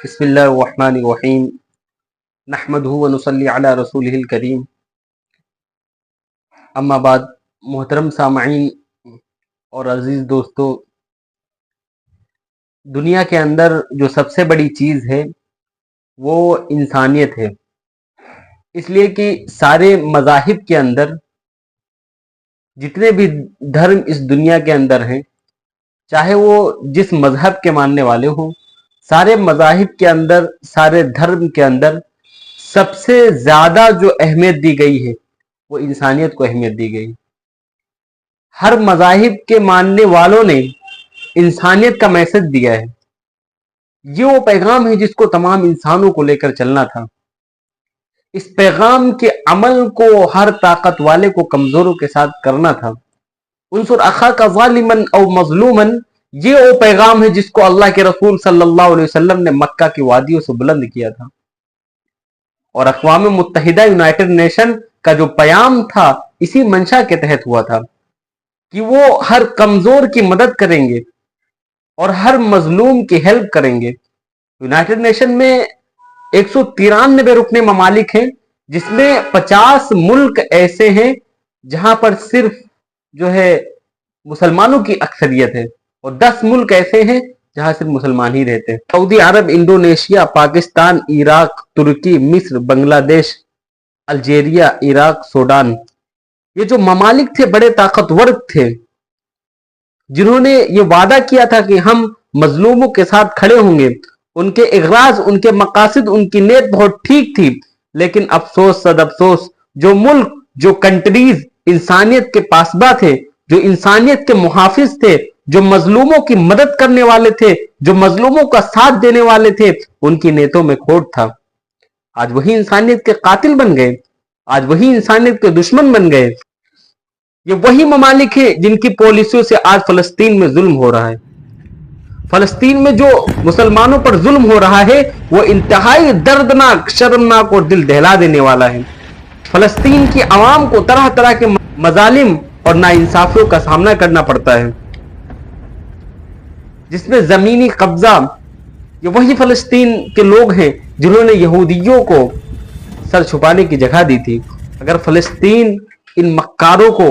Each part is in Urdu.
بسم اللہ الرحمن الرحیم نحمدہ ونصلی علی رسولہ الکریم اما بعد محترم سامعین اور عزیز دوستو، دنیا کے اندر جو سب سے بڑی چیز ہے وہ انسانیت ہے، اس لیے کہ سارے مذاہب کے اندر جتنے بھی دھرم اس دنیا کے اندر ہیں، چاہے وہ جس مذہب کے ماننے والے ہوں، سارے مذاہب کے اندر، سارے دھرم کے اندر سب سے زیادہ جو اہمیت دی گئی ہے وہ انسانیت کو اہمیت دی گئی۔ ہر مذاہب کے ماننے والوں نے انسانیت کا میسج دیا ہے۔ یہ وہ پیغام ہے جس کو تمام انسانوں کو لے کر چلنا تھا۔ اس پیغام کے عمل کو ہر طاقت والے کو کمزوروں کے ساتھ کرنا تھا۔ انصر اخاک ظالما او مظلوما، یہ وہ پیغام ہے جس کو اللہ کے رسول صلی اللہ علیہ وسلم نے مکہ کی وادیوں سے بلند کیا تھا، اور اقوام متحدہ یونائٹڈ نیشن کا جو پیام تھا اسی منشا کے تحت ہوا تھا کہ وہ ہر کمزور کی مدد کریں گے اور ہر مظلوم کی ہیلپ کریں گے۔ یونائٹڈ نیشن میں 193 رکن ممالک ہیں، جس میں 50 ملک ایسے ہیں جہاں پر صرف جو ہے مسلمانوں کی اکثریت ہے، اور 10 ملک ایسے ہیں جہاں صرف مسلمان ہی رہتے ہیں۔ سعودی عرب، انڈونیشیا، پاکستان، عراق، ترکی، مصر، بنگلہ دیش، الجیریا، عراق، سوڈان، یہ جو ممالک تھے بڑے طاقتور تھے، جنہوں نے یہ وعدہ کیا تھا کہ ہم مظلوموں کے ساتھ کھڑے ہوں گے۔ ان کے اغراض، ان کے مقاصد، ان کی نیت بہت ٹھیک تھی، لیکن افسوس صد افسوس، جو ملک، جو کنٹریز انسانیت کے پاسباں تھے، جو انسانیت کے محافظ تھے، جو مظلوموں کی مدد کرنے والے تھے، جو مظلوموں کا ساتھ دینے والے تھے، ان کی نیتوں میں کھوٹ تھا۔ آج وہی انسانیت کے قاتل بن گئے، آج وہی انسانیت کے دشمن بن گئے۔ یہ وہی ممالک ہیں جن کی پالیسیوں سے آج فلسطین میں ظلم ہو رہا ہے۔ فلسطین میں جو مسلمانوں پر ظلم ہو رہا ہے وہ انتہائی دردناک، شرمناک اور دل دہلا دینے والا ہے۔ فلسطین کی عوام کو طرح طرح کے مظالم اور ناانصافیوں کا سامنا کرنا پڑتا ہے، جس میں زمینی قبضہ، یہ وہی فلسطین کے لوگ ہیں جنہوں نے یہودیوں کو سر چھپانے کی جگہ دی تھی۔ اگر فلسطین ان مکاروں کو،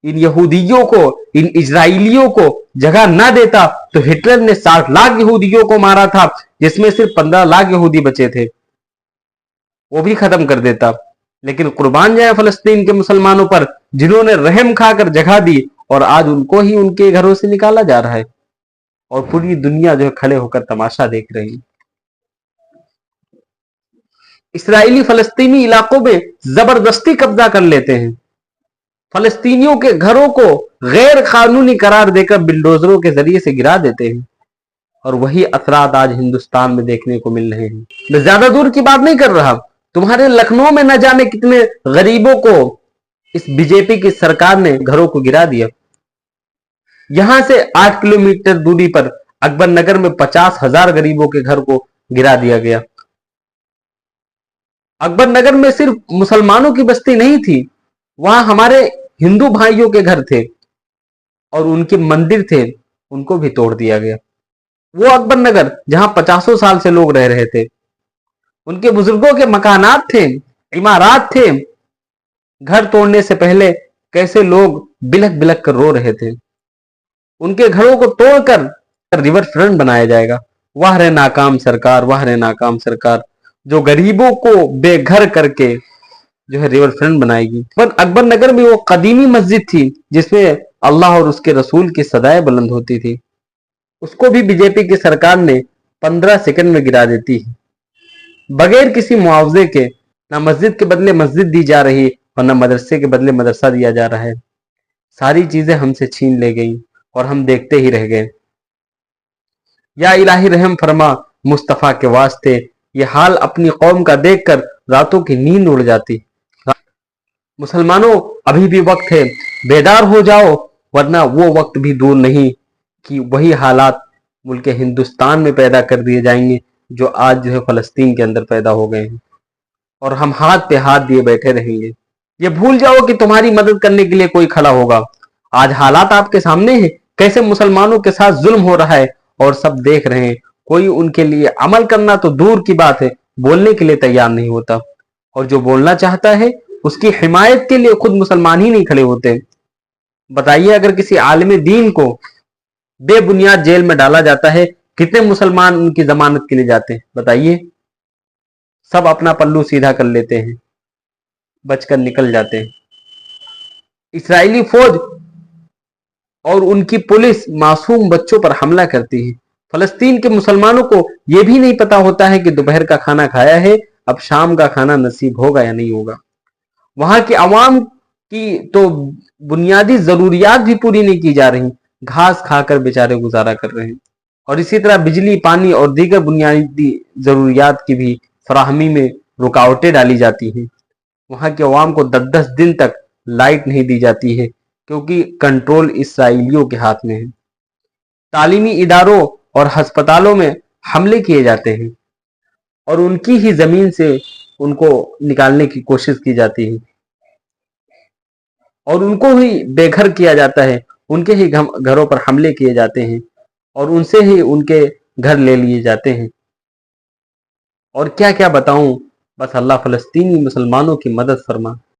ان یہودیوں کو، ان اسرائیلیوں کو جگہ نہ دیتا تو ہٹلر نے 60 لاکھ یہودیوں کو مارا تھا، جس میں صرف 15 لاکھ یہودی بچے تھے، وہ بھی ختم کر دیتا۔ لیکن قربان جائے فلسطین کے مسلمانوں پر، جنہوں نے رحم کھا کر جگہ دی، اور آج ان کو ہی ان کے گھروں سے نکالا جا رہا ہے، اور پوری دنیا جو ہے کھڑے ہو کر تماشا دیکھ رہی ہے۔ اسرائیلی فلسطینی علاقوں میں زبردستی قبضہ کر لیتے ہیں، فلسطینیوں کے گھروں کو غیر قانونی قرار دے کر بلڈوزروں کے ذریعے سے گرا دیتے ہیں، اور وہی اثرات آج ہندوستان میں دیکھنے کو مل رہے ہیں۔ میں زیادہ دور کی بات نہیں کر رہا، تمہارے لکھنؤ میں نہ جانے کتنے غریبوں کو اس بی جے پی کی سرکار نے گھروں کو گرا دیا۔ یہاں سے 8 کلومیٹر دوری پر اکبر نگر میں 50,000 غریبوں کے گھر کو گرا دیا گیا۔ اکبر نگر میں صرف مسلمانوں کی بستی نہیں تھی، وہاں ہمارے ہندو بھائیوں کے گھر تھے اور ان کے مندر تھے، ان کو بھی توڑ دیا گیا۔ وہ اکبر نگر جہاں 50 سال سے لوگ رہ رہے تھے، ان کے بزرگوں کے مکانات تھے، عمارات تھے، گھر توڑنے سے پہلے کیسے لوگ بلک بلک کر رو رہے تھے۔ ان کے گھروں کو توڑ کر ریور فرنٹ بنایا جائے گا۔ واہ رے ناکام سرکار، واہ رے ناکام سرکار، جو غریبوں کو بے گھر کر کے جو ہے ریور فرنٹ بنائے گی۔ پر اکبر نگر میں وہ قدیمی مسجد تھی جس میں اللہ اور اس کے رسول کی صدائیں بلند ہوتی تھی، اس کو بھی بی جے پی کی سرکار نے 15 سیکنڈ میں گرا دیتی ہے، بغیر کسی معاوضے کے۔ نہ مسجد کے بدلے مسجد دی جا رہی اور نہ مدرسے کے بدلے مدرسہ دیا جا رہا ہے۔ ساری چیزیں ہم سے چھین لے گئی اور ہم دیکھتے ہی رہ گئے۔ یا الہی رحم فرما مصطفیٰ کے واسطے، یہ حال اپنی قوم کا دیکھ کر راتوں کی نیند اڑ جاتی۔ مسلمانوں، ابھی بھی وقت ہے، بیدار ہو جاؤ، ورنہ وہ وقت بھی دور نہیں کہ وہی حالات ملک ہندوستان میں پیدا کر دیے جائیں گے جو آج جو ہے فلسطین کے اندر پیدا ہو گئے ہیں، اور ہم ہاتھ پہ ہاتھ دیے بیٹھے رہیں گے۔ یہ بھول جاؤ کہ تمہاری مدد کرنے کے لیے کوئی کھڑا ہوگا۔ آج حالات آپ کے سامنے ہیں، کیسے مسلمانوں کے ساتھ ظلم ہو رہا ہے، اور سب دیکھ رہے ہیں، کوئی ان کے لیے عمل کرنا تو دور کی بات ہے، بولنے کے لیے تیار نہیں ہوتا، اور جو بولنا چاہتا ہے اس کی حمایت کے لیے خود مسلمان ہی نہیں کھڑے ہوتے۔ بتائیے اگر کسی عالم دین کو بے بنیاد جیل میں ڈالا جاتا ہے، کتنے مسلمان ان کی ضمانت کے لیے جاتے ہیں؟ بتائیے، سب اپنا پلو سیدھا کر لیتے ہیں، بچ کر نکل جاتے ہیں۔ اسرائیلی فوج اور ان کی پولیس معصوم بچوں پر حملہ کرتی ہے۔ فلسطین کے مسلمانوں کو یہ بھی نہیں پتا ہوتا ہے کہ دوپہر کا کھانا کھایا ہے، اب شام کا کھانا نصیب ہوگا یا نہیں ہوگا۔ وہاں کی عوام کی تو بنیادی ضروریات بھی پوری نہیں کی جا رہی، گھاس کھا کر بیچارے گزارا کر رہے ہیں، اور اسی طرح بجلی، پانی اور دیگر بنیادی ضروریات کی بھی فراہمی میں رکاوٹیں ڈالی جاتی ہیں۔ وہاں کے عوام کو 10 دن تک لائٹ نہیں دی جاتی ہے، کیونکہ کنٹرول اسرائیلیوں کے ہاتھ میں ہے۔ تعلیمی اداروں اور ہسپتالوں میں حملے کیے جاتے ہیں، اور ان کی ہی زمین سے ان کو نکالنے کی کوشش کی جاتی ہے، اور ان کو ہی بے گھر کیا جاتا ہے، ان کے ہی گھروں پر حملے کیے جاتے ہیں، اور ان سے ہی ان کے گھر لے لیے جاتے ہیں۔ اور کیا کیا بتاؤں، بس اللہ فلسطینی مسلمانوں کی مدد فرما۔